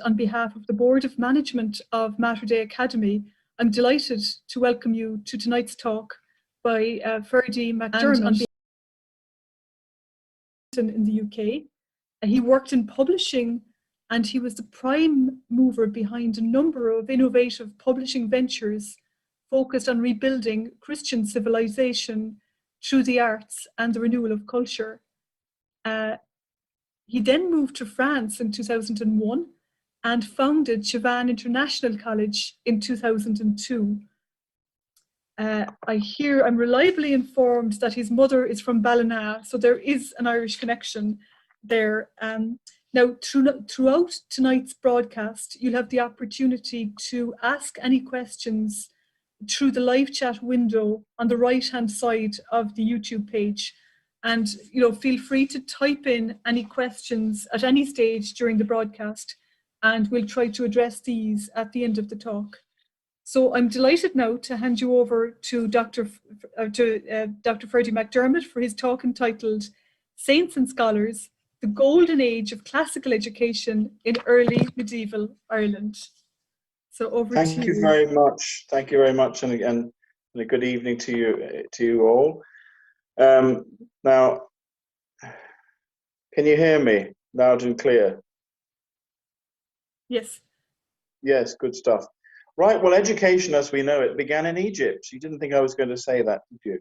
On behalf of the Board of Management of Mater Dei Academy, I'm delighted to welcome you to tonight's talk by Ferdia McDermott in the UK. He worked in publishing and he was the prime mover behind a number of innovative publishing ventures focused on rebuilding Christian civilization through the arts and the renewal of culture. He then moved to France in 2001 and founded Chavagnes International College in 2002. I'm reliably informed that his mother is from Ballina, so there is an Irish connection there. Now, throughout tonight's broadcast, you'll have the opportunity to ask any questions through the live chat window on the right-hand side of the YouTube page. And feel free to type in any questions at any stage during the broadcast, and we'll try to address these at the end of the talk. So I'm delighted now to hand you over to Dr. Ferdia McDermott for his talk entitled Saints and Scholars, the Golden Age of Classical Education in Early Medieval Ireland. So over to you. Thank you very much. Thank you very much, and again, a good evening to you all. Now, can you hear me loud and clear? Yes. Yes, good stuff. Right, well, education as we know it began in Egypt. You didn't think I was going to say that, did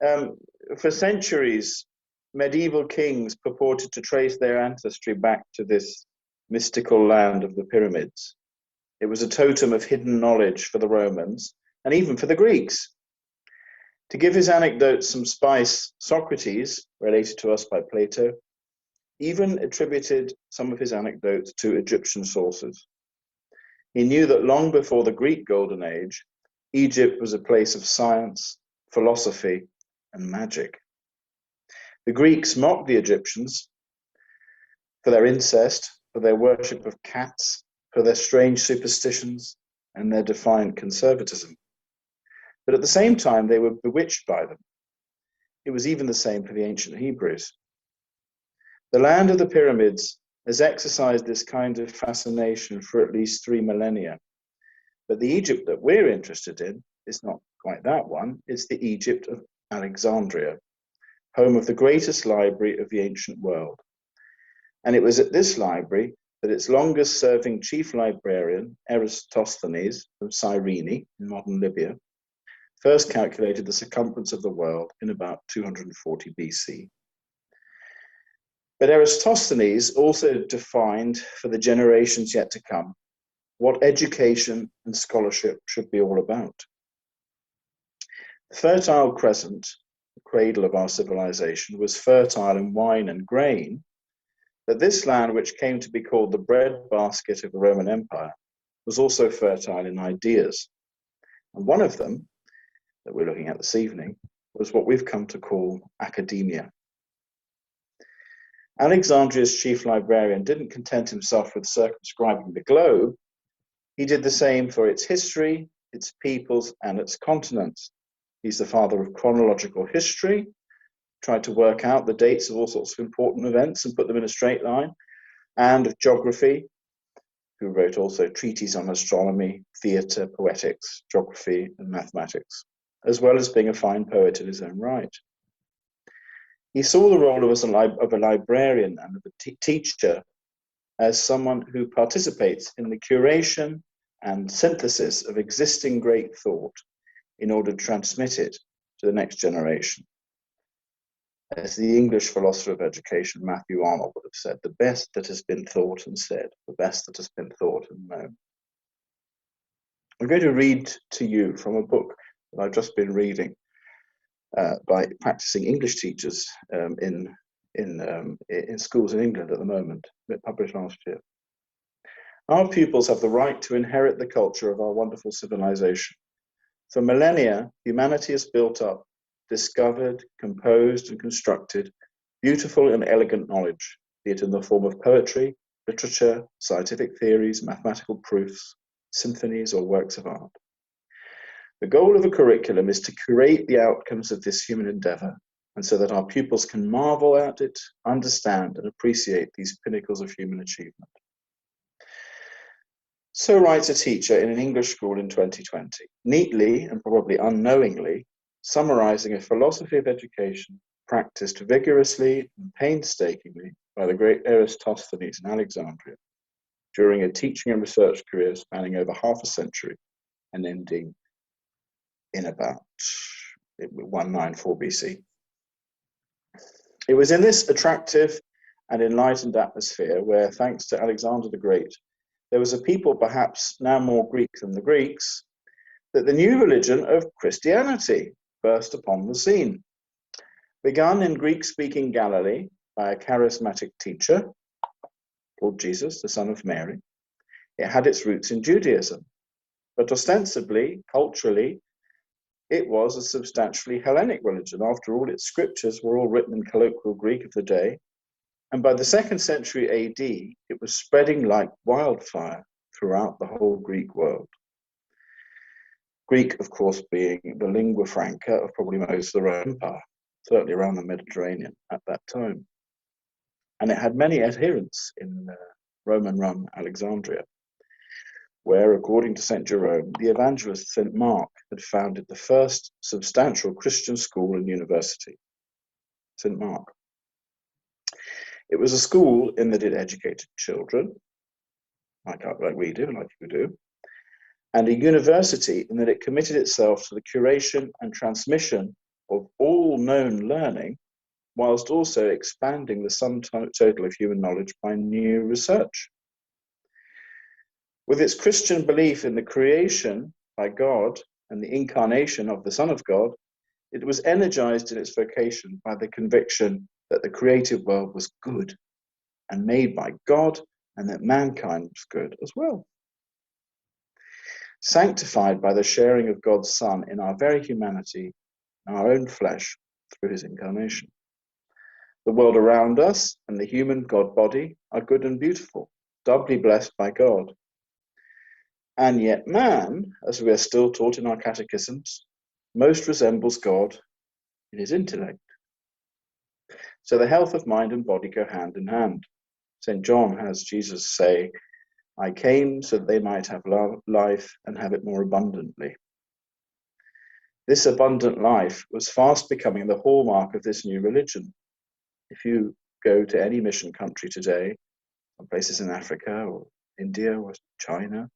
you? For centuries, medieval kings purported to trace their ancestry back to this mystical land of the pyramids. It was a totem of hidden knowledge for the Romans and even for the Greeks. To give his anecdotes some spice, Socrates, related to us by Plato, even attributed some of his anecdotes to Egyptian sources. He knew that long before the Greek Golden Age, Egypt was a place of science, philosophy, and magic. The Greeks mocked the Egyptians for their incest, for their worship of cats, for their strange superstitions, and their defiant conservatism. But at the same time, they were bewitched by them. It was even the same for the ancient Hebrews. The land of the pyramids has exercised this kind of fascination for at least 3 millennia. But the Egypt that we're interested in is not quite that one. It's the Egypt of Alexandria, home of the greatest library of the ancient world. And it was at this library that its longest-serving chief librarian, Eratosthenes from Cyrene in modern Libya, first calculated the circumference of the world in about 240 BC. But Eratosthenes also defined for the generations yet to come what education and scholarship should be all about. The Fertile Crescent, the cradle of our civilization, was fertile in wine and grain, but this land, which came to be called the breadbasket of the Roman Empire, was also fertile in ideas. And one of them, that we're looking at this evening, was what we've come to call academia. Alexandria's chief librarian didn't content himself with circumscribing the globe. He did the same for its history, its peoples, and its continents. He's the father of chronological history, tried to work out the dates of all sorts of important events and put them in a straight line, and of geography, who wrote also treatises on astronomy, theatre, poetics, geography, and mathematics, as well as being a fine poet in his own right. He saw the role of a librarian and of a teacher as someone who participates in the curation and synthesis of existing great thought in order to transmit it to the next generation. As the English philosopher of education, Matthew Arnold, would have said, the best that has been thought and said, the best that has been thought and known. I'm going to read to you from a book that I've just been reading by practicing English teachers in schools in England at the moment, published last year. Our pupils have the right to inherit the culture of our wonderful civilization. For millennia, humanity has built up, discovered, composed, and constructed beautiful and elegant knowledge, be it in the form of poetry, literature, scientific theories, mathematical proofs, symphonies, or works of art. The goal of a curriculum is to curate the outcomes of this human endeavor, and so that our pupils can marvel at it, understand, and appreciate these pinnacles of human achievement. So writes a teacher in an English school in 2020, neatly and probably unknowingly summarizing a philosophy of education practiced vigorously and painstakingly by the great Eratosthenes in Alexandria during a teaching and research career spanning over half a century and ending in about 194 BC. It was in this attractive and enlightened atmosphere where, thanks to Alexander the Great, there was a people perhaps now more Greek than the Greeks, that the new religion of Christianity burst upon the scene. Begun in Greek-speaking Galilee by a charismatic teacher called Jesus, the son of Mary, it had its roots in Judaism, but ostensibly, culturally, it was a substantially Hellenic religion. After all, its scriptures were all written in colloquial Greek of the day, and by the 2nd century AD, it was spreading like wildfire throughout the whole Greek world. Greek, of course, being the lingua franca of probably most of the Roman Empire, certainly around the Mediterranean at that time. And it had many adherents in Roman-run Alexandria, where, according to St. Jerome, the evangelist St. Mark had founded the first substantial Christian school and university. St. Mark. It was a school in that it educated children, like we do, like you do, and a university in that it committed itself to the curation and transmission of all known learning, whilst also expanding the sum total of human knowledge by new research. With its Christian belief in the creation by God and the incarnation of the Son of God, it was energized in its vocation by the conviction that the creative world was good and made by God, and that mankind was good as well. Sanctified by the sharing of God's Son in our very humanity, our own flesh, through his incarnation. The world around us and the human God body are good and beautiful, doubly blessed by God. And yet man, as we are still taught in our catechisms, most resembles God in his intellect. So the health of mind and body go hand in hand. St. John has Jesus say, I came so that they might have life and have it more abundantly. This abundant life was fast becoming the hallmark of this new religion. If you go to any mission country today, some places in Africa or India or China,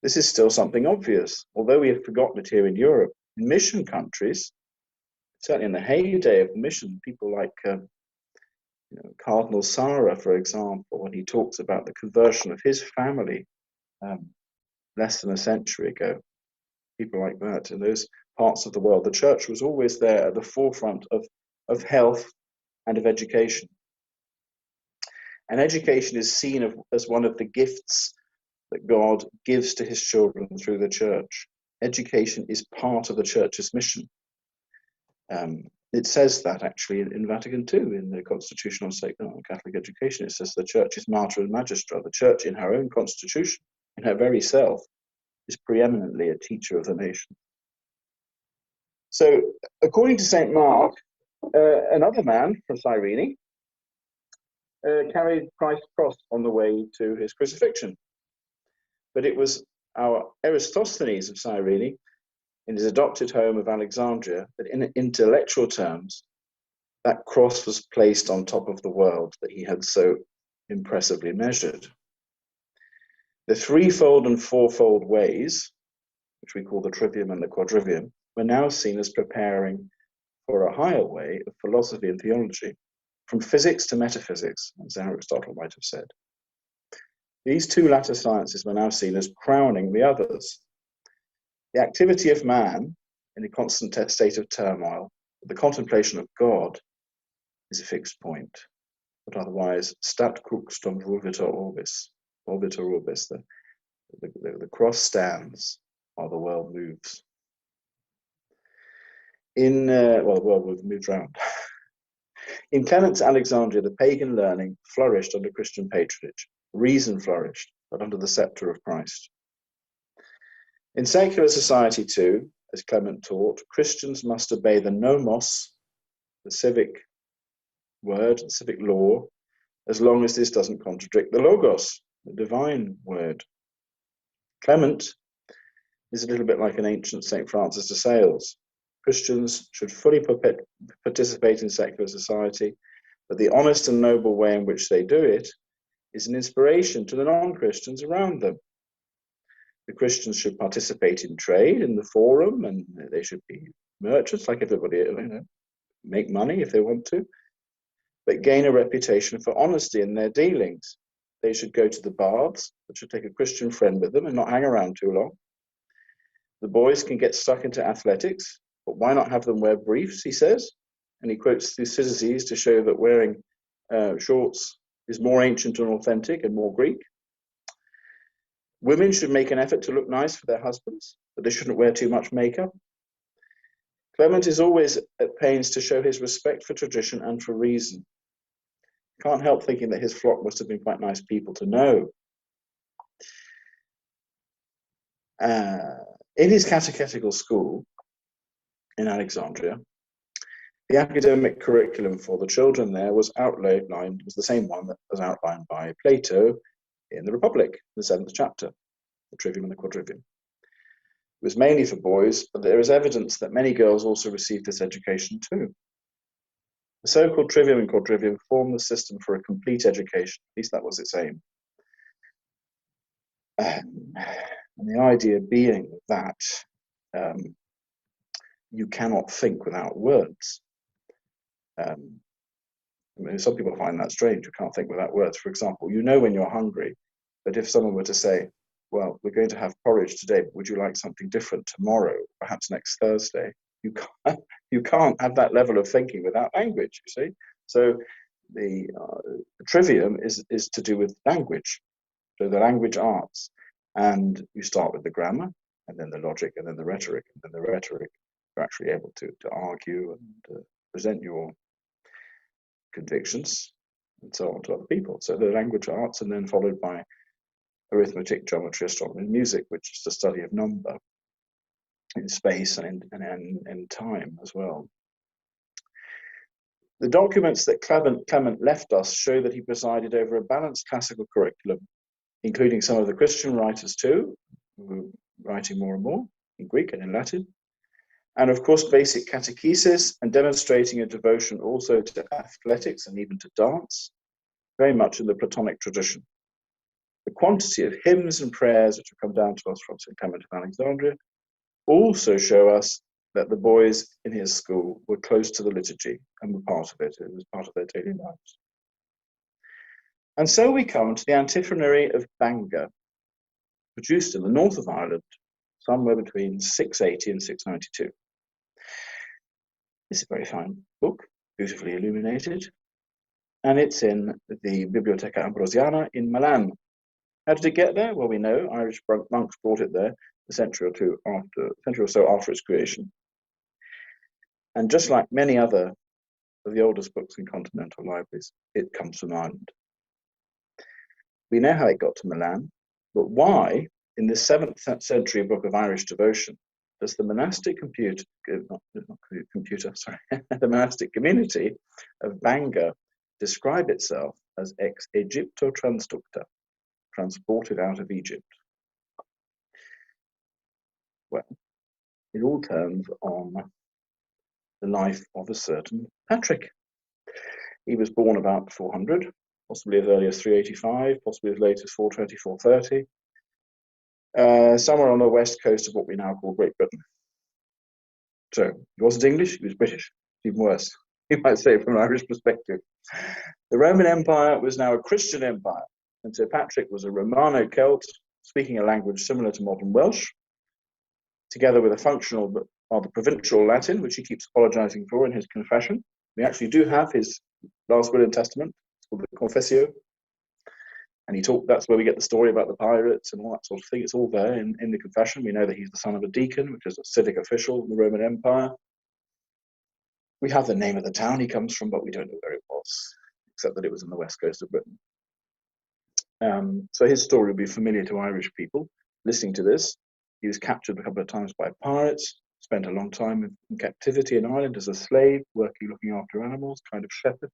this is still something obvious. Although we have forgotten it here in Europe, in mission countries, certainly in the heyday of mission, people like Cardinal Sarah, for example, when he talks about the conversion of his family less than a century ago, people like that in those parts of the world, the church was always there at the forefront of health and of education. And education is seen as one of the gifts that God gives to his children through the church. Education is part of the church's mission. It says that actually in Vatican II, in the Constitution on Catholic Education, it says the church is mater and magistra. The church in her own constitution, in her very self, is preeminently a teacher of the nation. So, according to St. Mark, another man from Cyrene carried Christ's cross on the way to his crucifixion. But it was our Eratosthenes of Cyrene, in his adopted home of Alexandria, that in intellectual terms, that cross was placed on top of the world that he had so impressively measured. The threefold and fourfold ways, which we call the trivium and the quadrivium, were now seen as preparing for a higher way of philosophy and theology, from physics to metaphysics, as Aristotle might have said. These two latter sciences were now seen as crowning the others. The activity of man in a constant state of turmoil, the contemplation of God, is a fixed point, but otherwise, stat cruxtum volvitur orbis, the cross stands while the world moves. The world moves around. In Clement's Alexandria, the pagan learning flourished under Christian patronage. Reason flourished, but under the scepter of Christ. In secular society too, as Clement taught, Christians must obey the nomos, the civic word, the civic law, as long as this doesn't contradict the logos, the divine word. Clement is a little bit like an ancient St. Francis de Sales. Christians should fully participate in secular society, but the honest and noble way in which they do it is an inspiration to the non-Christians around them. The Christians should participate in trade in the forum, and they should be merchants like everybody, make money if they want to, but gain a reputation for honesty in their dealings. They should go to the baths, but should take a Christian friend with them and not hang around too long. The boys can get stuck into athletics, but why not have them wear briefs, he says. And he quotes Thucydides to show that wearing shorts is more ancient and authentic and more Greek. Women should make an effort to look nice for their husbands, but they shouldn't wear too much makeup. Clement is always at pains to show his respect for tradition and for reason. Can't help thinking that his flock must have been quite nice people to know. In his catechetical school in Alexandria, the academic curriculum for the children there was the same one that was outlined by Plato in the Republic, the 7th chapter, the Trivium and the Quadrivium. It was mainly for boys, but there is evidence that many girls also received this education too. The so-called Trivium and Quadrivium formed the system for a complete education, at least that was its aim. And the idea being that you cannot think without words. I mean, some people find that strange, you can't think without words. For example, you know when you're hungry, but if someone were to say, well, we're going to have porridge today, but would you like something different tomorrow, perhaps next Thursday? You can't have that level of thinking without language, you see. So the trivium is to do with language, so the language arts. And you start with the grammar, and then the logic, and then the rhetoric, and then the rhetoric. You're actually able to argue and present your convictions and so on to other people. So the language arts, and then followed by arithmetic, geometry, astronomy, and music, which is the study of number in space and in time as well. The documents that Clement left us show that he presided over a balanced classical curriculum, including some of the Christian writers too, who were writing more and more in Greek and in Latin, and of course basic catechesis, and demonstrating a devotion also to athletics and even to dance, very much in the Platonic tradition. The quantity of hymns and prayers which have come down to us from St. Clement of Alexandria also show us that the boys in his school were close to the liturgy and were part of it. It was part of their daily lives. And so we come to the antiphonary of Bangor, produced in the north of Ireland, somewhere between 680 and 692. It's a very fine book, beautifully illuminated, and it's in the Biblioteca Ambrosiana in Milan. How did it get there? Well, we know Irish monks brought it there a century or so after its creation. And just like many other of the oldest books in continental libraries, it comes from Ireland. We know how it got to Milan, but why, in the 7th century book of Irish devotion, does the monastic the monastic community of Bangor describe itself as ex Egypto transducta, transported out of Egypt? Well, it all turns on the life of a certain Patrick. He was born about 400, possibly as early as 385, possibly as late as 420, 430, somewhere on the west coast of what we now call Great Britain. So he wasn't English, he was British, even worse, you might say, from an Irish perspective. The Roman Empire was now a Christian empire, and so Patrick was a Romano-Celt, speaking a language similar to modern Welsh, together with a functional but rather provincial Latin, which he keeps apologizing for in his confession. We actually do have his last will and testament, it's called the Confessio, and that's where we get the story about the pirates and all that sort of thing. It's all there in the confession. We know that he's the son of a deacon, which is a civic official in the Roman Empire. We have the name of the town he comes from, but we don't know where it was, except that it was on the west coast of Britain. So his story will be familiar to Irish people listening to this. He was captured a couple of times by pirates, spent a long time in captivity in Ireland as a slave, looking after animals, kind of shepherd.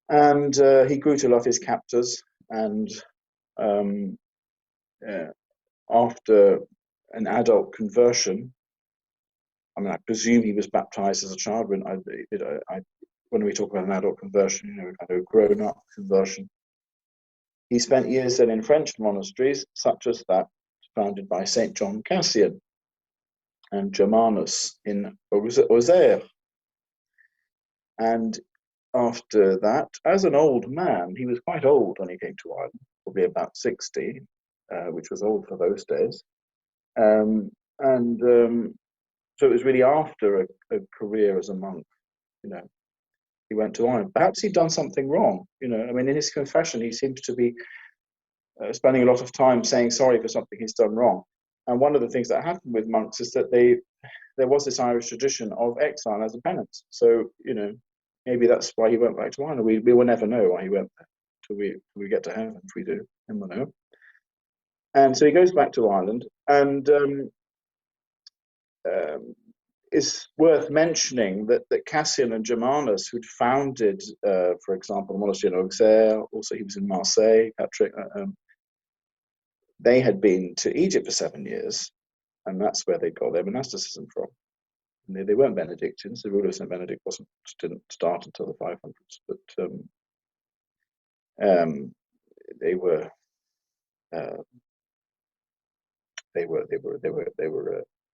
And he grew to love his captors, and after an adult conversion, I mean, I presume he was baptized as a child. When we talk about an adult conversion, kind of grown-up conversion. He spent years then in French monasteries, such as that founded by Saint John Cassian and Germanus in Auxerre. And after that, as an old man, he was quite old when he came to Ireland, probably about 60, which was old for those days. So it was really after a career as a monk, he went to Ireland. Perhaps he'd done something wrong, I mean, in his confession, he seems to be spending a lot of time saying sorry for something he's done wrong. And one of the things that happened with monks is that there was this Irish tradition of exile as a penance. So, maybe that's why he went back to Ireland. We will never know why he went there till we get to heaven. If we do, then we'll know. And so he goes back to Ireland, and it's worth mentioning that Cassian and Germanus, who'd founded, for example, the monastery in Auxerre, also he was in Marseille, Patrick, they had been to Egypt for 7 years, and that's where they got their monasticism from. And they weren't Benedictines. The rule of St. Benedict didn't start until the 500s, but they were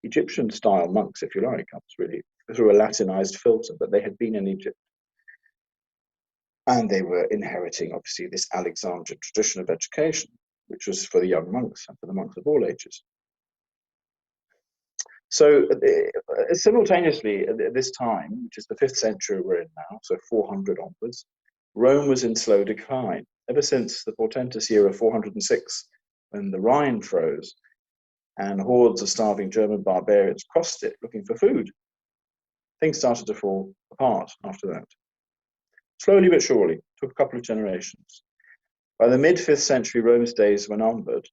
Egyptian-style monks, if you like. It's really through a Latinized filter, but they had been in Egypt, and they were inheriting, obviously, this Alexandrian tradition of education, which was for the young monks and for the monks of all ages. So simultaneously at this time, which is the 5th century we're in now, so 400 onwards, Rome was in slow decline. Ever since the portentous year of 406, when the Rhine froze and hordes of starving German barbarians crossed it looking for food, things started to fall apart after that. Slowly but surely, took a couple of generations. By the mid-5th century, Rome's days were numbered.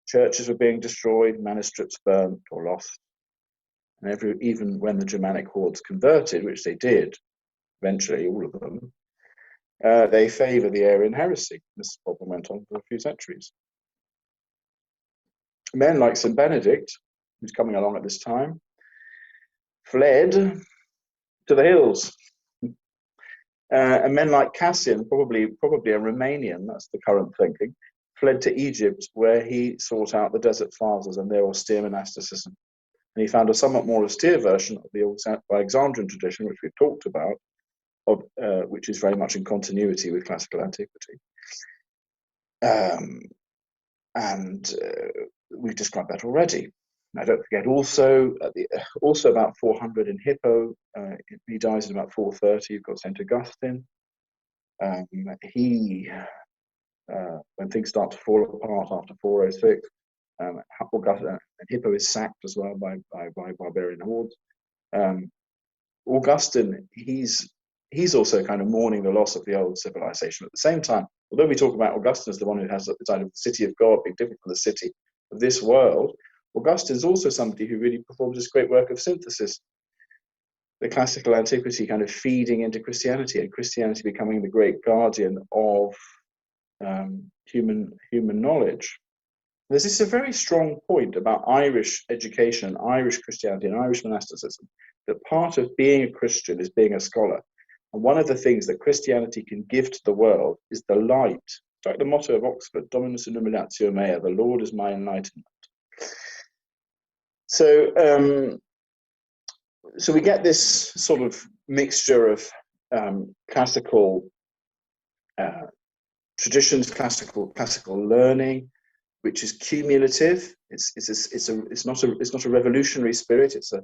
Churches were being destroyed, manuscripts burnt or lost. And even when the Germanic hordes converted, which they did, eventually, all of them, they favoured the Arian heresy. This problem went on for a few centuries. Men like St. Benedict, who's coming along at this time, fled to the hills. And men like Cassian, probably a Romanian, that's the current thinking, fled to Egypt, where he sought out the Desert Fathers and their austere monasticism. And he found a somewhat more austere version of the Alexandrian tradition, which we've talked about, which is very much in continuity with classical antiquity. We've described that already. Now, don't forget, also about 400 in Hippo, he dies in about 430. You've got St. Augustine. When things start to fall apart after 406, Hippo is sacked as well by barbarian hordes. Augustine, he's also kind of mourning the loss of the old civilization at the same time. Although we talk about Augustine as the one who has the design of the city of God being different from the city of this world, Augustine is also somebody who really performs this great work of synthesis. The classical antiquity kind of feeding into Christianity, and Christianity becoming the great guardian of human knowledge. This is a very strong point about Irish education, Irish Christianity, and Irish monasticism, that part of being a Christian is being a scholar. And one of the things that Christianity can give to the world is the light. It's like the motto of Oxford, Dominus illuminatio mea, the Lord is my enlightenment. So we get this sort of mixture of classical traditions, classical learning, which is cumulative. It's not a revolutionary spirit. It's a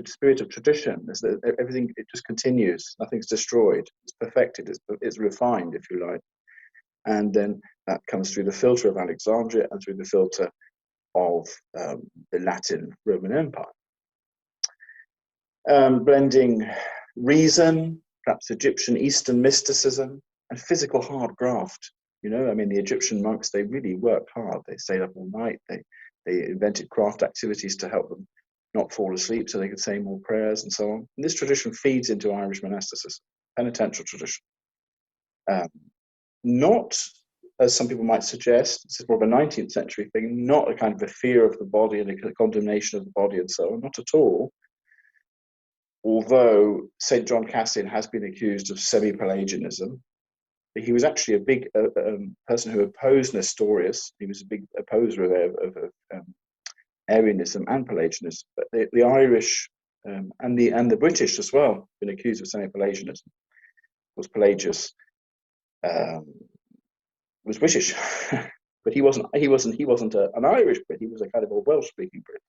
spirit of tradition. Everything, it just continues. Nothing's destroyed. It's perfected. It's refined, if you like. And then that comes through the filter of Alexandria and through the filter of the Latin Roman Empire. Blending reason, perhaps Egyptian Eastern mysticism, and physical hard graft. I mean, the Egyptian monks, they really worked hard. They stayed up all night. They invented craft activities to help them not fall asleep so they could say more prayers and so on. And this tradition feeds into Irish monasticism, penitential tradition. Not as some people might suggest, this is more of a 19th century thing, not a kind of a fear of the body and a condemnation of the body and so on, not at all. Although St. John Cassian has been accused of semi-Pelagianism. He was actually a big person who opposed Nestorius. He was a big opposer of Arianism and Pelagianism. But the Irish and the British as well have been accused of semi-Pelagianism. Was Pelagius was British, but he wasn't an Irish Brit. He was a kind of a Welsh-speaking Brit.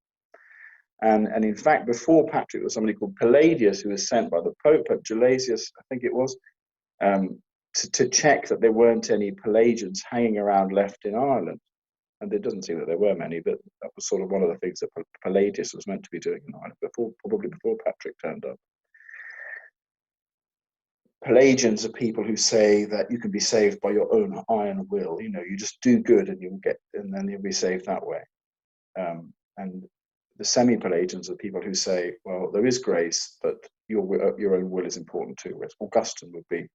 And in fact, before Patrick, there was somebody called Palladius who was sent by the Pope Gelasius, I think it was, to check that there weren't any Pelagians hanging around left in Ireland. And it doesn't seem that there were many, but that was sort of one of the things that Palladius was meant to be doing in Ireland, probably before Patrick turned up. Pelagians are people who say that you can be saved by your own iron will. You know, you just do good and then you'll be saved that way. And the semi-Pelagians are people who say, well, there is grace, but your own will is important too. Whereas Augustine would be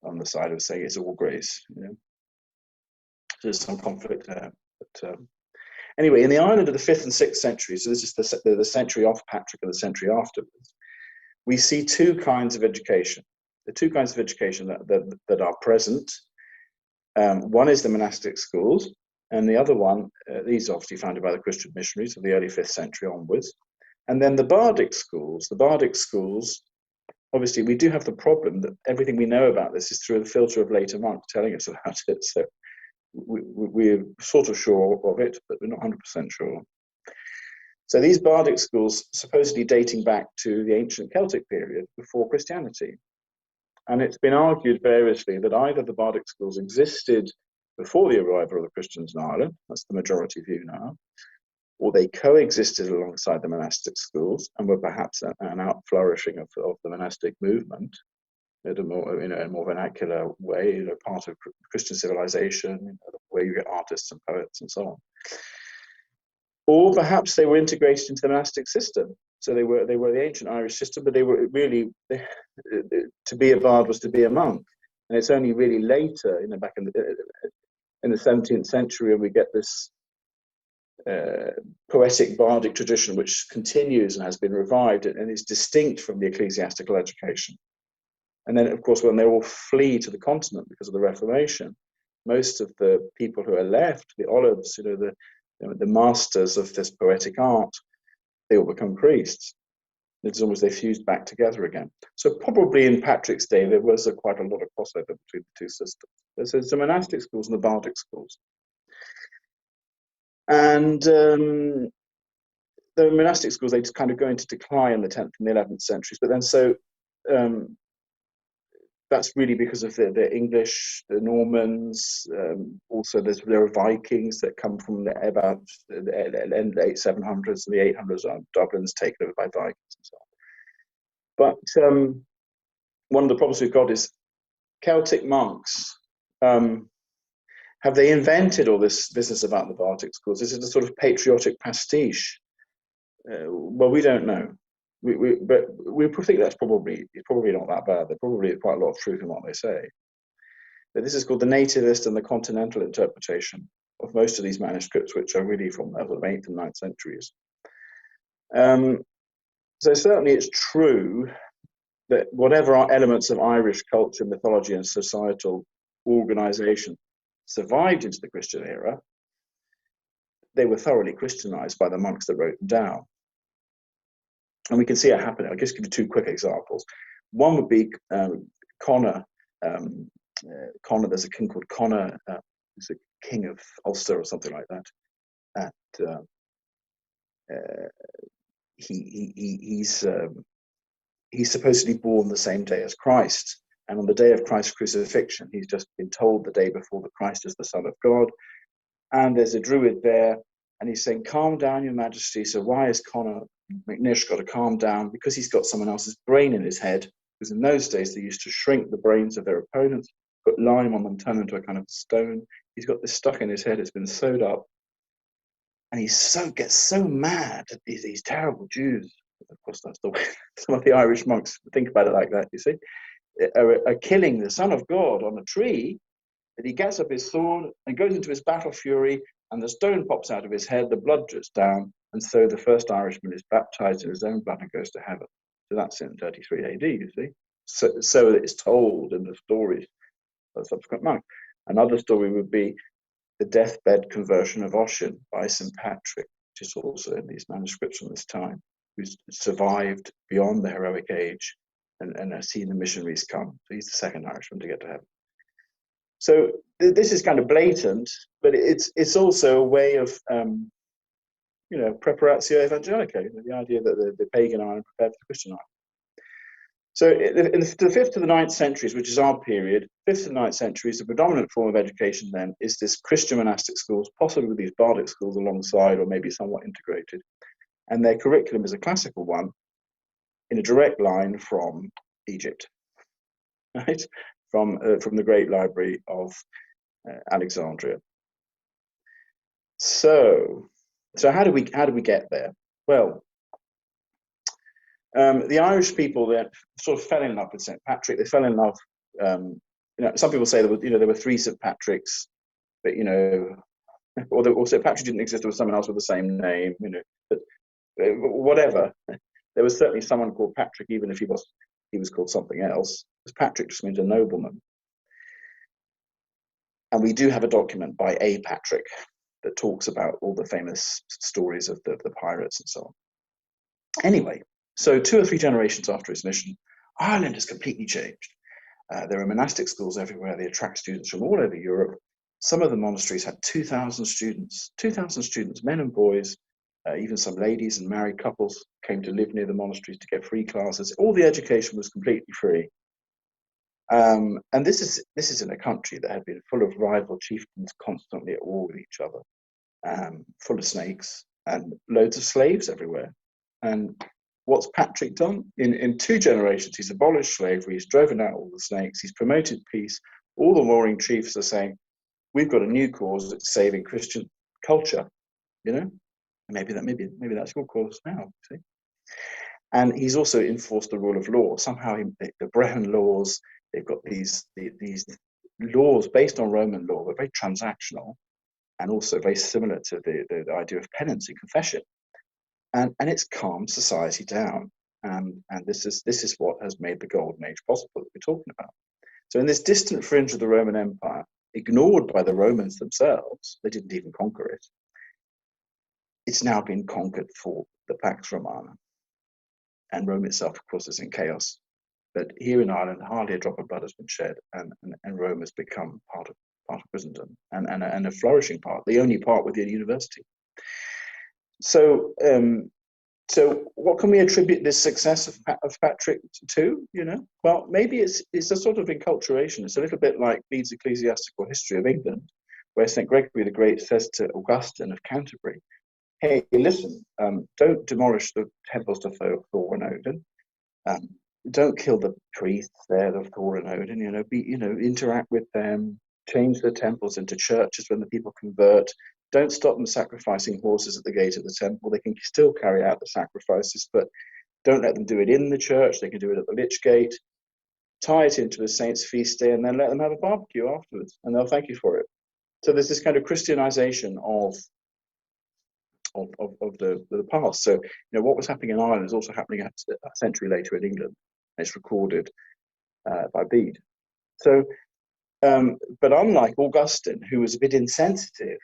on the side of saying it's all grace. You know, so there's some conflict there. But anyway, in the Ireland of the 5th and 6th century, so this is the century off Patrick and the century afterwards, we see two kinds of education. The two kinds of education that are present. One is the monastic schools, and the other one, these are obviously founded by the Christian missionaries of the early 5th century onwards. And then the bardic schools. The bardic schools, obviously, we do have the problem that everything we know about this is through the filter of later monks telling us about it. So we're sort of sure of it, but we're not 100% sure. So these bardic schools, supposedly dating back to the ancient Celtic period before Christianity. And it's been argued variously that either the bardic schools existed before the arrival of the Christians in Ireland, that's the majority view now, or they coexisted alongside the monastic schools and were perhaps an outflourishing of the monastic movement in a more vernacular way, part of Christian civilization, where you get artists and poets and so on. Or perhaps they were integrated into the monastic system. So they were the ancient Irish system, but they were really, to be a bard was to be a monk. And it's only really later, back in the 17th century, when we get this poetic bardic tradition, which continues and has been revived and is distinct from the ecclesiastical education. And then, of course, when they all flee to the continent because of the Reformation, most of the people who are left, the olives, the masters of this poetic art, they all become priests. It's almost they fused back together again. So probably in Patrick's day, there was quite a lot of crossover between the two systems. There's the monastic schools and the bardic schools. And the monastic schools, they just kind of go into decline in the 10th and the 11th centuries. But then that's really because of the English, the Normans. Also, there are Vikings that come from about the end of the 700s and the 800s. Dublin's taken over by Vikings and so on. But one of the problems we've got is Celtic monks. Have they invented all this business about the bardic schools? Is it a sort of patriotic pastiche? Well, we don't know. But we think it's probably not that bad. There's probably quite a lot of truth in what they say. But this is called the nativist and the continental interpretation of most of these manuscripts, which are really from the 8th and 9th centuries. So certainly it's true that whatever are elements of Irish culture, mythology, and societal organization survived into the Christian era, they were thoroughly Christianized by the monks that wrote them down. And we can see it happening. I'll just give you two quick examples. One would be Connor. Connor, there's a king called Connor, who's the king of Ulster or something like that. And he's supposedly born the same day as Christ. And on the day of Christ's crucifixion, he's just been told the day before that Christ is the Son of God. And there's a druid there, and he's saying, "Calm down, Your Majesty." So why has Connor McNish got to calm down? Because he's got someone else's brain in his head. Because in those days, they used to shrink the brains of their opponents, put lime on them, turn them into a kind of stone. He's got this stuck in his head. It's been sewed up. And he gets so mad at these terrible Jews. Of course, that's the way some of the Irish monks think about it like that, you see, are killing the Son of God on a tree. he gets up his sword and goes into his battle fury, and the stone pops out of his head, the blood drips down, and so the first Irishman is baptized in his own blood and goes to heaven. So that's in 33 AD, you see. So it's told in the stories of the subsequent monk. Another story would be the deathbed conversion of Ossian by St. Patrick, which is also in these manuscripts from this time, who's survived beyond the heroic age and has seen the missionaries come. So he's the second Irishman to get to heaven. So this is kind of blatant, but it's also a way of preparatio evangelica, the idea that the pagan Ireland prepared for the Christian Ireland. So in the 5th to the 9th centuries, which is our period, 5th to the 9th centuries, the predominant form of education then is this Christian monastic schools, possibly with these bardic schools alongside or maybe somewhat integrated. And their curriculum is a classical one in a direct line from Egypt, right? From the great library of Alexandria. So how do we get there? Well, the Irish people that sort of fell in love with St. Patrick. They fell in love. Some people say there were 3 St. Patricks, but or St. Patrick didn't exist. There was someone else with the same name. But whatever. There was certainly someone called Patrick, even if he was called something else. Because Patrick just means a nobleman. And we do have a document by A. Patrick that talks about all the famous stories of the pirates and so on. Anyway, so 2 or 3 generations after his mission, Ireland has completely changed. There are monastic schools everywhere. They attract students from all over Europe. Some of the monasteries had 2,000 students, men and boys, even some ladies and married couples came to live near the monasteries to get free classes. All the education was completely free. And this is in a country that had been full of rival chieftains constantly at war with each other, full of snakes and loads of slaves everywhere. And what's Patrick done? In 2 generations, he's abolished slavery, he's driven out all the snakes, he's promoted peace. All the warring chiefs are saying, we've got a new cause, it's saving Christian culture, Maybe that's your cause now, see? And he's also enforced the rule of law. Somehow the Brehon laws, they've got these laws based on Roman law, but very transactional and also very similar to the idea of penance and confession. And it's calmed society down. And this is what has made the Golden Age possible that we're talking about. So in this distant fringe of the Roman Empire, ignored by the Romans themselves, they didn't even conquer it. It's now been conquered for the Pax Romana. And Rome itself, of course, is in chaos. But here in Ireland, hardly a drop of blood has been shed, and Rome has become part of Christendom and a flourishing part, the only part with a university. So what can we attribute this success of Patrick to? Well, maybe it's a sort of enculturation. It's a little bit like Bede's Ecclesiastical History of England, where St. Gregory the Great says to Augustine of Canterbury, hey, listen, don't demolish the temples to Thor and Odin. Don't kill the priests there of Thor and Odin. Interact with them. Change the temples into churches when the people convert. Don't stop them sacrificing horses at the gate of the temple. They can still carry out the sacrifices, but don't let them do it in the church. They can do it at the Lich Gate. Tie it into a saint's feast day, and then let them have a barbecue afterwards, and they'll thank you for it. So there's this kind of Christianization of the past. So what was happening in Ireland is also happening a century later in England. It's recorded by Bede. So, but unlike Augustine, who was a bit insensitive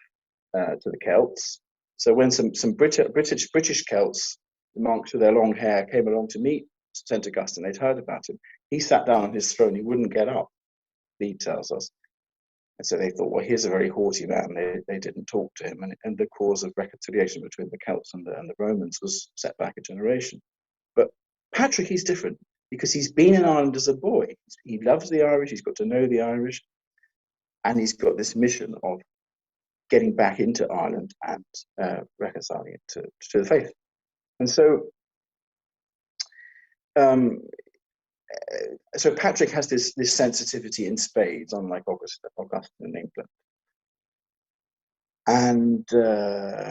to the Celts, so when some British Celts, the monks with their long hair, came along to meet St. Augustine, they'd heard about him. He sat down on his throne. He wouldn't get up. Bede tells us. And so they thought, well, here's a very haughty man. They didn't talk to him. And the cause of reconciliation between the Celts and the Romans was set back a generation. But Patrick, he's different because he's been in Ireland as a boy. He loves the Irish. He's got to know the Irish. And he's got this mission of getting back into Ireland and reconciling it to the faith. And so Patrick has this sensitivity in spades, unlike Augustine in England. And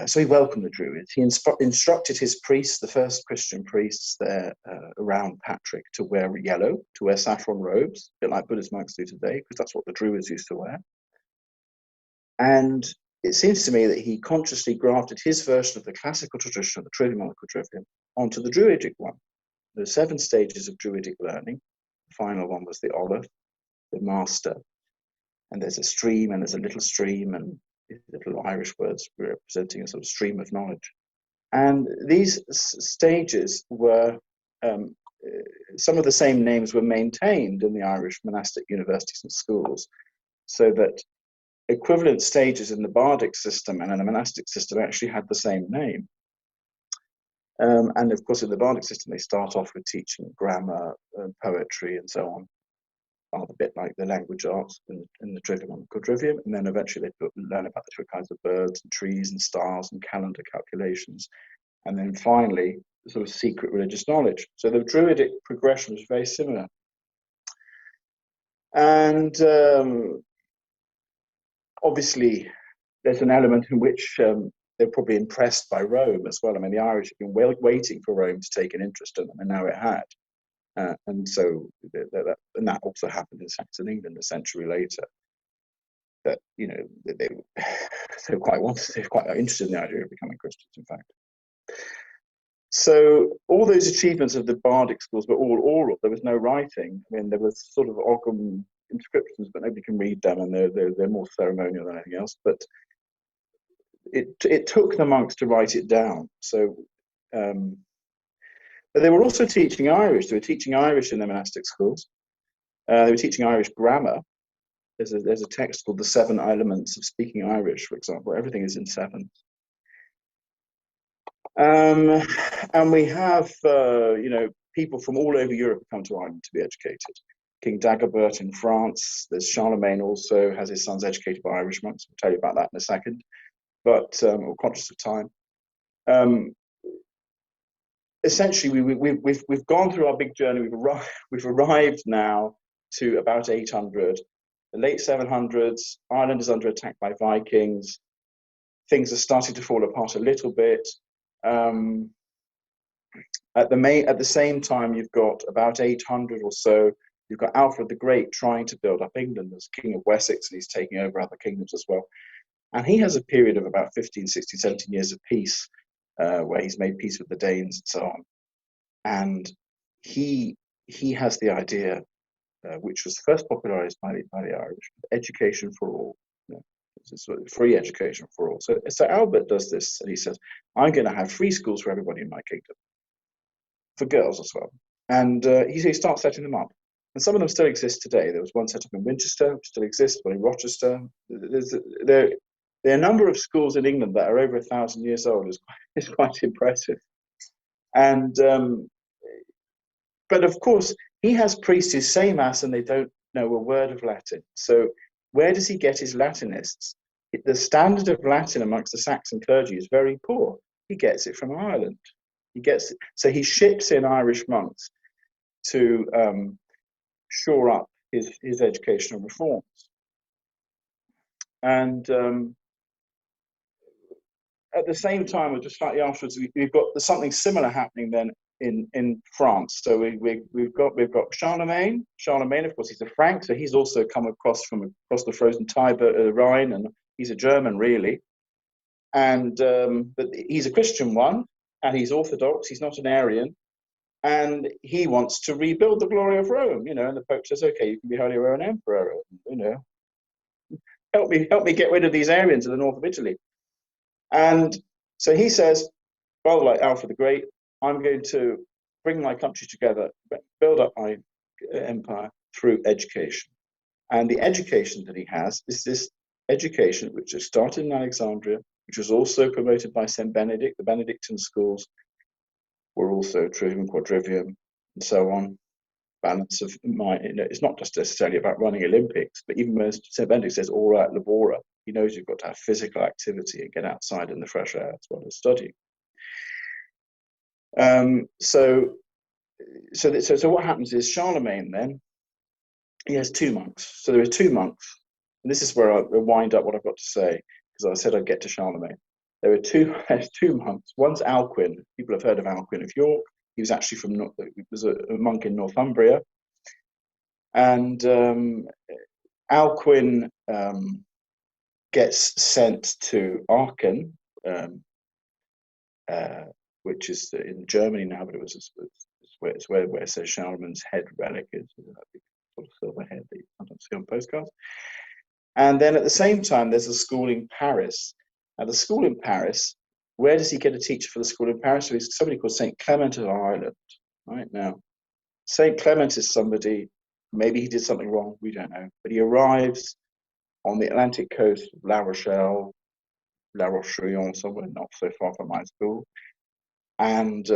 so he welcomed the Druids. He instructed his priests, the first Christian priests there around Patrick, to wear yellow, to wear saffron robes, a bit like Buddhist monks do today, because that's what the Druids used to wear. And it seems to me that he consciously grafted his version of the classical tradition of the trivium and quadrivium onto the Druidic one. There are 7 stages of Druidic learning. The final one was the Olaf, the Master. And there's a stream, and there's a little stream, and little Irish words representing a sort of stream of knowledge. And these stages were, some of the same names were maintained in the Irish monastic universities and schools, so that equivalent stages in the bardic system and in the monastic system actually had the same name. And of course, in the bardic system, they start off with teaching grammar, poetry, and so on, a bit like the language arts in the trivium and quadrivium. And then eventually they learn about the different kinds of birds and trees and stars and calendar calculations. And then finally, the sort of secret religious knowledge. So the Druidic progression was very similar. And obviously, there's an element in which they're probably impressed by Rome as well. I mean, the Irish have been waiting for Rome to take an interest in them, and now it had. And so that also happened in Saxon England a century later. That, you know, they were quite interested in the idea of becoming Christians, in fact. So all those achievements of the bardic schools were all oral. There was no writing. I mean, there was sort of Ogham inscriptions, but nobody can read them, and they're more ceremonial than anything else. But it took the monks to write it down. So, but they were also teaching Irish. They were teaching Irish in the monastic schools. They were teaching Irish grammar. There's a text called The 7 Elements of Speaking Irish, for example. Everything is in 7. And we have, people from all over Europe come to Ireland to be educated. King Dagobert in France. There's Charlemagne also has his sons educated by Irish monks. I'll tell you about that in a second. But we're conscious of time. Essentially, we've gone through our big journey. We've arrived now to about 800. The late 700s, Ireland is under attack by Vikings. Things are starting to fall apart a little bit. At the same time, you've got about 800 or so. You've got Alfred the Great trying to build up England as King of Wessex, and he's taking over other kingdoms as well. And he has a period of about 15, 16, 17 years of peace, where he's made peace with the Danes and so on. And he has the idea, which was first popularized by the Irish, education for all. Sort of free education for all. So Albert does this, and he says, I'm going to have free schools for everybody in my kingdom, for girls as well. And he starts setting them up. And some of them still exist today. There was one set up in Winchester, which still exists, one in Rochester. There are a number of schools in England that are over 1,000 years old. It's quite impressive. And but of course, he has priests who say Mass and they don't know a word of Latin. So where does he get his Latinists? The standard of Latin amongst the Saxon clergy is very poor. He gets it from Ireland. So he ships in Irish monks to shore up his educational reforms. And at the same time, or just slightly afterwards, we've got something similar happening then in France. So we've got Charlemagne. Charlemagne, of course, he's a Frank, so he's also come across the frozen Tiber, Rhine, and he's a German, really. And but he's a Christian one, and he's Orthodox. He's not an Arian, and he wants to rebuild the glory of Rome. And the Pope says, "Okay, you can be Holy Roman Emperor. Help me get rid of these Arians in the north of Italy." And so he says, rather like Alfred the Great, I'm going to bring my country together, build up my empire through education. And the education that he has is this education which has started in Alexandria, which was also promoted by St. Benedict. The Benedictine schools were also trivium, quadrivium, and so on. Balance of mind. It's not just necessarily about running Olympics, but even when St. Benedict says ora et labora, he knows you've got to have physical activity and get outside in the fresh air as well as studying. So what happens is Charlemagne then, he has 2 monks. So there are 2 monks, and this is where I wind up what I've got to say, because I said I'd get to Charlemagne. There's two monks. One's Alcuin. People have heard of Alcuin of York. He was actually he was a monk in Northumbria. And Alcuin gets sent to Aachen, which is in Germany now, but it's where it says Charlemagne's head relic is, that big sort of silver head that you sometimes see on postcards. And then at the same time, there's a school in Paris. Now, the school in Paris, where does he get a teacher for the school in Paris? So he's somebody called St. Clement of Ireland. Right now, St. Clement is somebody, maybe he did something wrong, we don't know, but he arrives on the Atlantic coast of La Rochelle, La Roche-Chouillon, somewhere not so far from my school. And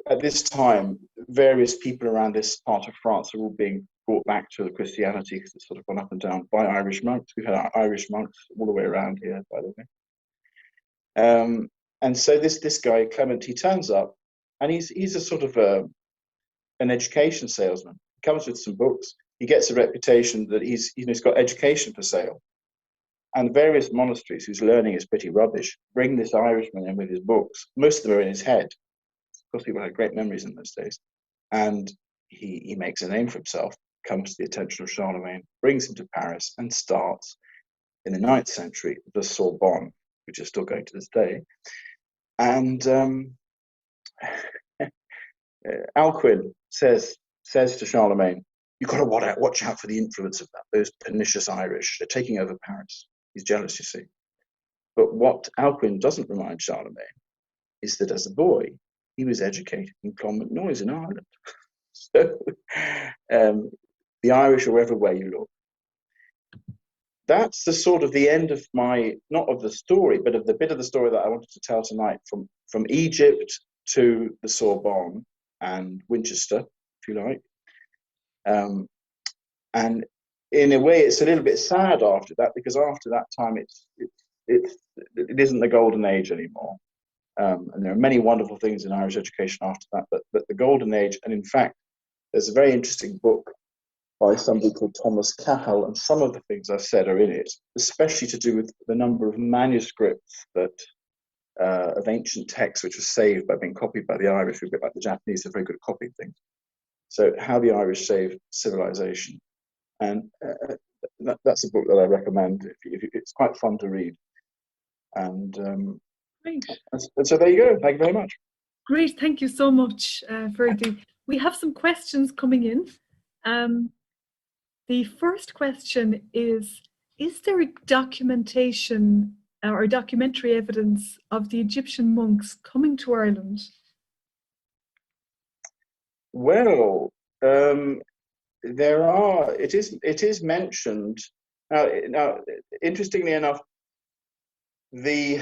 at this time, various people around this part of France are all being brought back to Christianity, because it's sort of gone up and down, by Irish monks. We've had Irish monks all the way around here, by the way. And so this guy, Clement, he turns up, and he's a sort of an education salesman. He comes with some books. He gets a reputation that he's got education for sale. And various monasteries whose learning is pretty rubbish bring this Irishman in with his books. Most of them are in his head. Of course, people had great memories in those days. And he makes a name for himself, comes to the attention of Charlemagne, brings him to Paris, and starts, in the 9th century, the Sorbonne, which is still going to this day. And Alcuin says to Charlemagne, "You've got to watch out for the influence of those pernicious Irish. They're taking over Paris." He's jealous, you see. But what Alcuin doesn't remind Charlemagne is that as a boy, he was educated in Clonmacnoise in Ireland. So the Irish are everywhere you look. That's the sort of the end of not of the story, but of the bit of the story that I wanted to tell tonight, from Egypt to the Sorbonne and Winchester, if you like. And in a way, it's a little bit sad after that, because after that time, it isn't the golden age anymore. And there are many wonderful things in Irish education after that, but the golden age, and in fact, there's a very interesting book by somebody called Thomas Cahill, and some of the things I've said are in it, especially to do with the number of manuscripts of ancient texts which were saved by being copied by the Irish, a bit like the Japanese are very good at copying things. So how the Irish saved civilization. And that's a book that I recommend. It's quite fun to read. And so there you go. Thank you very much. Great. Thank you so much, Ferdy. We have some questions coming in. The first question is there a documentation or documentary evidence of the Egyptian monks coming to Ireland? Well, there are. It is mentioned. Now, interestingly enough, the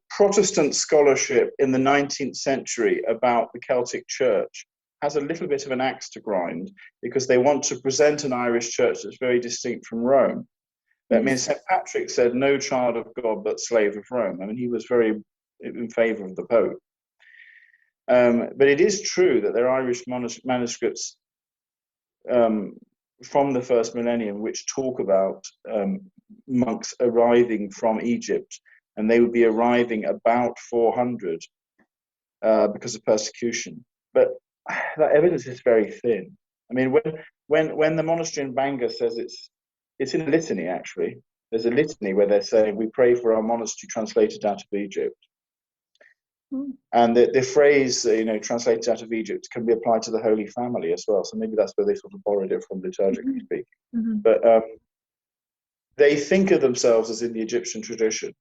Protestant scholarship in the 19th century about the Celtic Church has a little bit of an axe to grind, because they want to present an Irish church that's very distinct from Rome. That means St. Patrick said, "No child of God, but slave of Rome." I mean, he was very in favor of the Pope. But it is true that there are Irish manuscripts from the first millennium which talk about monks arriving from Egypt, and they would be arriving about 400 because of persecution. But that evidence is very thin. I mean, when the monastery in Bangor says it's in a litany, actually. There's a litany where they're saying, "We pray for our monastery translated out of Egypt." And the phrase, translated out of Egypt, can be applied to the Holy Family as well. So maybe that's where they sort of borrowed it from, liturgically speaking. But they think of themselves as in the Egyptian tradition.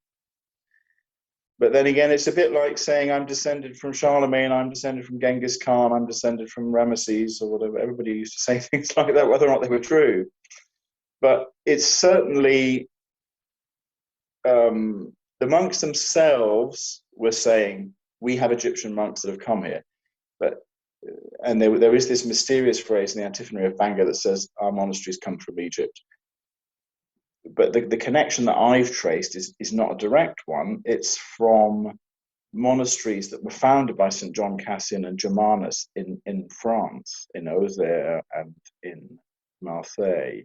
But then again, it's a bit like saying, "I'm descended from Charlemagne, I'm descended from Genghis Khan, I'm descended from Ramesses," or whatever. Everybody used to say things like that, whether or not they were true. But it's certainly, the monks themselves were saying, "We have Egyptian monks that have come here." And there is this mysterious phrase in the antiphony of Bangor that says, "Our monasteries come from Egypt." But the connection that I've traced is not a direct one. It's from monasteries that were founded by St. John Cassin and Germanus in France, in Auxerre and in Marseille,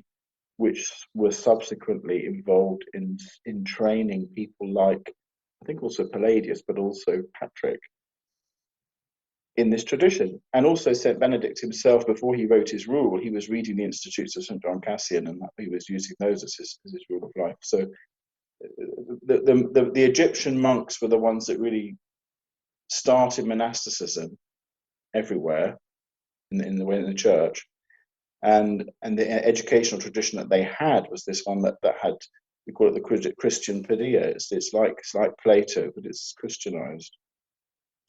which were subsequently involved in training people like, I think, also Palladius, but also Patrick. in this tradition. And also St. Benedict himself, before he wrote his rule, he was reading the Institutes of St. John Cassian, and he was using those as his rule of life. So the Egyptian monks were the ones that really started monasticism everywhere in the church, and the educational tradition that they had was this one that had, we call it the Christian Padilla. It's like Plato, but it's Christianized.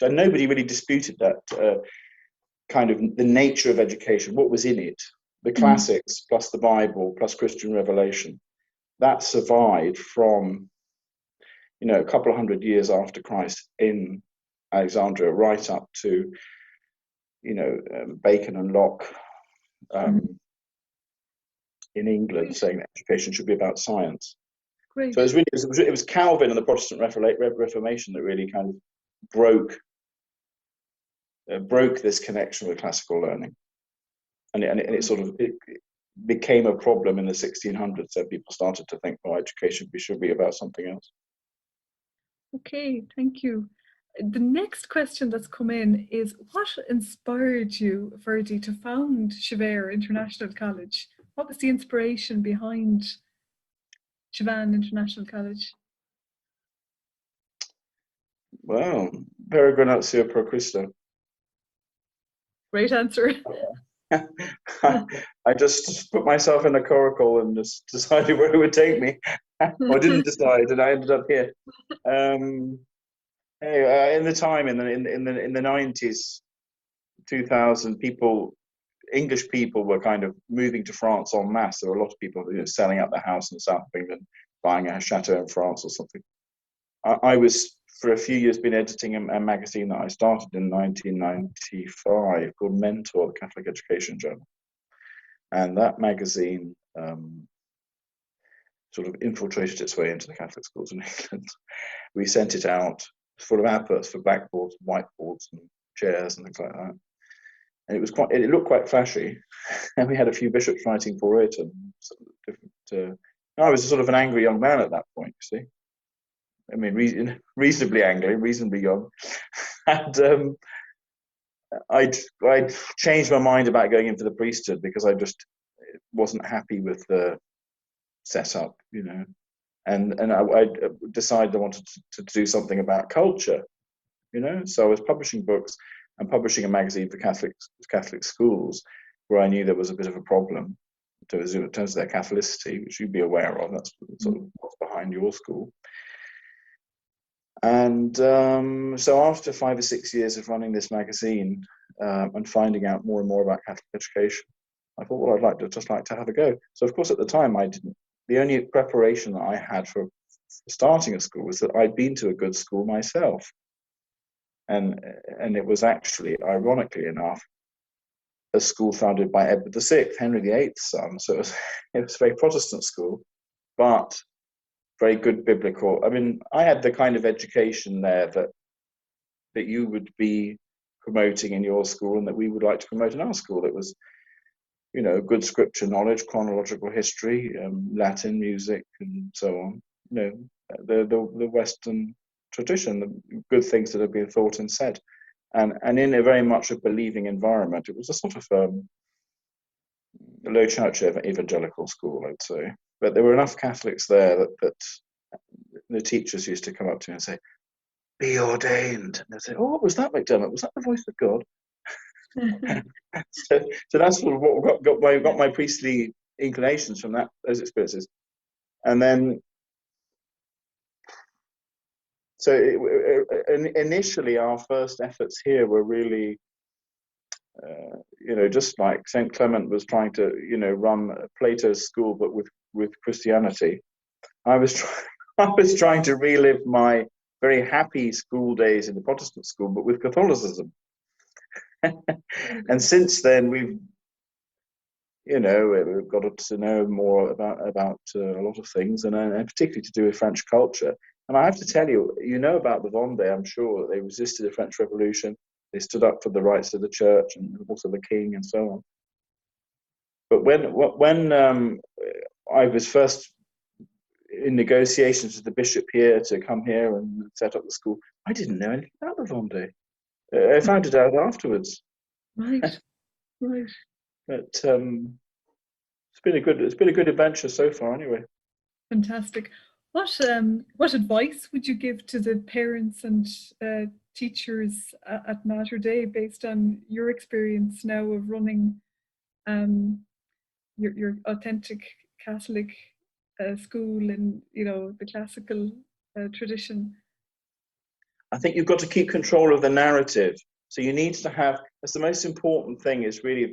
So nobody really disputed that kind of the nature of education, what was in it, the classics plus the Bible plus Christian revelation. That survived from, a couple of hundred years after Christ in Alexandria, right up to, Bacon and Locke in England, saying that education should be about science. Great. So it was Calvin and the Protestant Reformation that really kind of broke this connection with classical learning, and it became a problem in the 1600s. So people started to think, well, education should be about something else. Okay, thank you. The next question that's come in is, what inspired you, Ferdy, to found Chavagnes International College? What was the inspiration behind Chavagnes International College? Well, peregrinatio pro Christo. Great answer. I just put myself in a coracle and just decided where it would take me, or didn't decide, and I ended up here. Anyway, in the time in the 90s, 2000, English people were kind of moving to France en masse. There were a lot of people selling out their house in the south of England, buying a chateau in France or something. I was, for a few years, been editing a magazine that I started in 1995 called Mentor, the Catholic Education Journal. And that magazine sort of infiltrated its way into the Catholic schools in England. We sent it out full of adverts for blackboards, whiteboards, and chairs and things like that. And it looked quite flashy. And we had a few bishops writing for it, and sort of different. I was sort of an angry young man at that point, you see. I mean, reasonably angry, reasonably young. And I'd changed my mind about going into the priesthood because I just wasn't happy with the setup, and I decided I wanted to do something about culture, so I was publishing books and publishing a magazine for Catholic schools, where I knew there was a bit of a problem in terms of their Catholicity, which you'd be aware of. That's sort of what's behind your school. And so after 5 or 6 years of running this magazine and finding out more and more about Catholic education, I thought, well, I'd just like to have a go. So of course at the time the only preparation that I had for starting a school was that I'd been to a good school myself. And it was actually, ironically enough, a school founded by Edward VI, Henry VIII's son. So it was a very Protestant school, but very good biblical. I mean, I had the kind of education there that you would be promoting in your school and that we would like to promote in our school. It was, good scripture knowledge, chronological history, Latin, music, and so on. The Western tradition, the good things that have been thought and said. And in a very much a believing environment. It was a sort of low church evangelical school, I'd say. But there were enough Catholics there that the teachers used to come up to me and say, "Be ordained." And they'd say, "Oh, what was that, McDermott? Was that the voice of God?" so that's sort of what got my priestly inclinations from those experiences. And then, so initially our first efforts here were really, just like St. Clement was trying to, run Plato's school, but with Christianity. I was trying to relive my very happy school days in the Protestant school, but with Catholicism. And since then, we've got to know more about a lot of things, and particularly to do with French culture. And I have to tell you, about the Vendée, I'm sure. They resisted the French Revolution. They stood up for the rights of the church and also the king and so on. But when I was first in negotiations with the bishop here to come here and set up the school, I didn't know anything about the Vendée. I found it out afterwards. Right, right. But it's been a good adventure so far, anyway. Fantastic. What advice would you give to the parents and teachers at Mater Dei based on your experience now of running your authentic Catholic school and the classical tradition? I think you've got to keep control of the narrative. So you need to have. That's the most important thing. Is really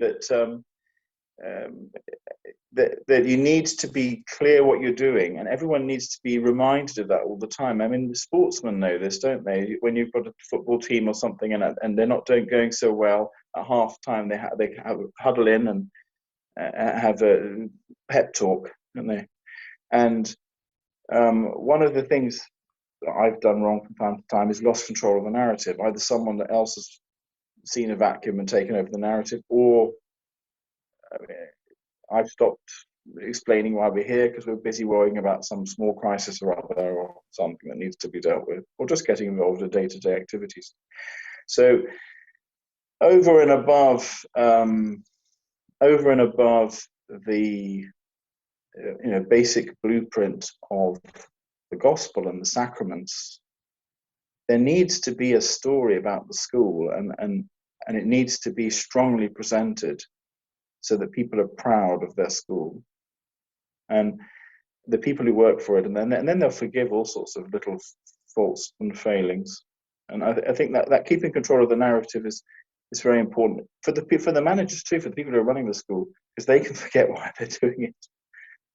that you need to be clear what you're doing, and everyone needs to be reminded of that all the time. I mean, the sportsmen know this, don't they? When you've got a football team or something, and they're not going so well at half time, they have huddle in and have a pep talk, don't they? And one of the things that I've done wrong from time to time is lost control of the narrative. Either someone else has seen a vacuum and taken over the narrative, or I've stopped explaining why we're here because we're busy worrying about some small crisis or other, or something that needs to be dealt with, or just getting involved in day-to-day activities. So over and above the basic blueprint of the gospel and the sacraments, there needs to be a story about the school, and it needs to be strongly presented so that people are proud of their school and the people who work for it, and then they'll forgive all sorts of little faults and failings. And I think that keeping control of the narrative is very important for the managers too, for the people who are running the school, because they can forget why they're doing it.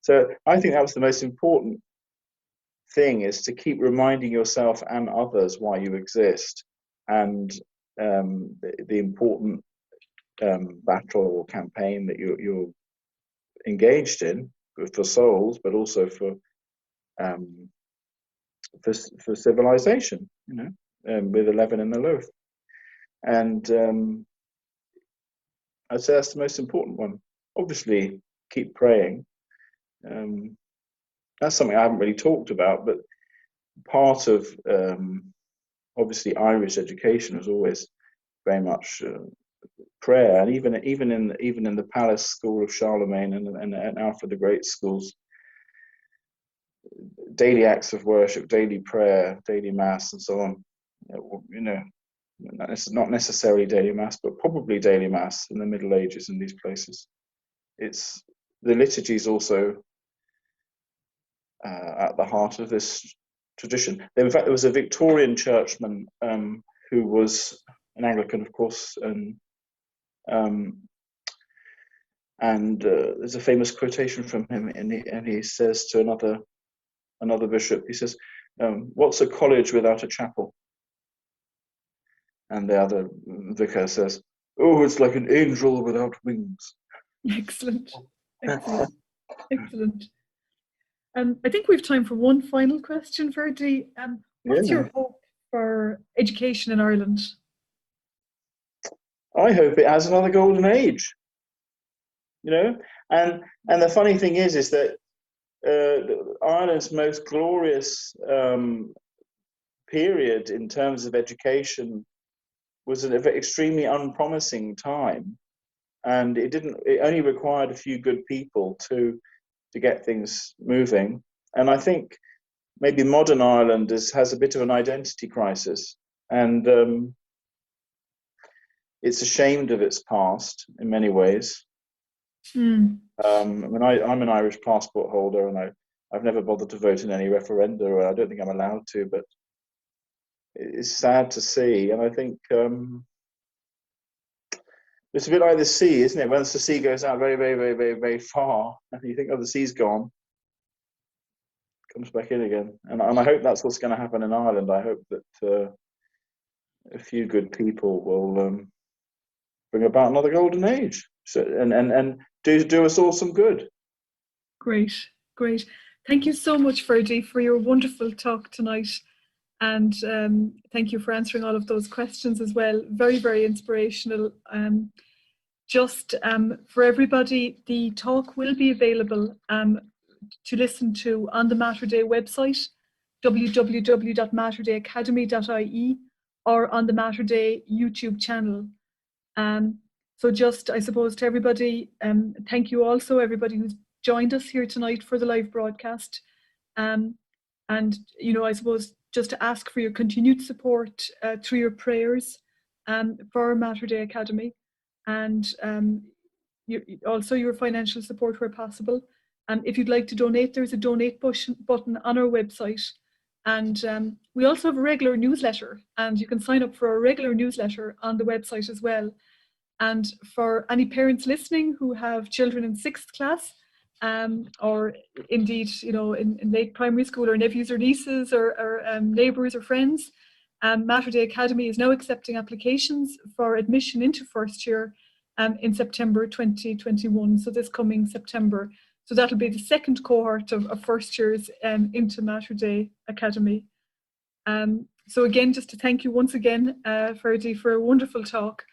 So I think that was the most important thing, is to keep reminding yourself and others why you exist, and the important battle or campaign that you're engaged in for souls, but also for civilization, with the leaven in the loaf. And I'd say that's the most important one. Obviously, keep praying. That's something I haven't really talked about, but part of obviously Irish education is always very much prayer, and even in the palace school of Charlemagne and Alfred the Great schools, daily acts of worship, daily prayer, daily mass, and so on. Not necessarily daily mass, but probably daily mass in the Middle Ages in these places. It's the liturgy is also at the heart of this tradition. In fact, there was a Victorian churchman who was an Anglican, of course, and there's a famous quotation from him, and he says to another bishop, he says, "What's a college without a chapel?" And the other vicar says, "Oh, it's like an angel without wings." Excellent, excellent, excellent. I think we've time for one final question, Ferdy. What's your hope for education in Ireland? I hope it has another golden age. And the funny thing is that Ireland's most glorious period in terms of education was an extremely unpromising time, and it only required a few good people to get things moving. And I think maybe modern Ireland has a bit of an identity crisis, and it's ashamed of its past in many ways. I mean, I'm an Irish passport holder, and I've never bothered to vote in any referenda, or I don't think I'm allowed to, but it's sad to see. And I think it's a bit like the sea, isn't it? Once the sea goes out very, very, very, very, very far, and you think, oh, the sea's gone, it comes back in again. And I hope that's what's going to happen in Ireland. I hope that a few good people will bring about another golden age, and do us all some good. Great, great. Thank you so much, Ferdy, for your wonderful talk tonight. And thank you for answering all of those questions as well. Very, very inspirational. Just for everybody, the talk will be available to listen to on the Mater Dei website, www.materdeiacademy.ie, or on the Mater Dei YouTube channel. So just, I suppose, to everybody, thank you also, everybody who's joined us here tonight for the live broadcast. And, you know, I suppose just to ask for your continued support through your prayers for Mater Dei Academy, and also your financial support where possible. If you'd like to donate, there's a donate button on our website. And we also have a regular newsletter, and you can sign up for a regular newsletter on the website as well. And for any parents listening who have children in 6th class, or indeed, you know, in late primary school, or nephews or nieces, or neighbours or friends, Mater Dei Academy is now accepting applications for admission into first year in September 2021, so this coming September. So that'll be the second cohort of first years into Mater Dei Academy. So again, just to thank you once again, Ferdy, for a wonderful talk.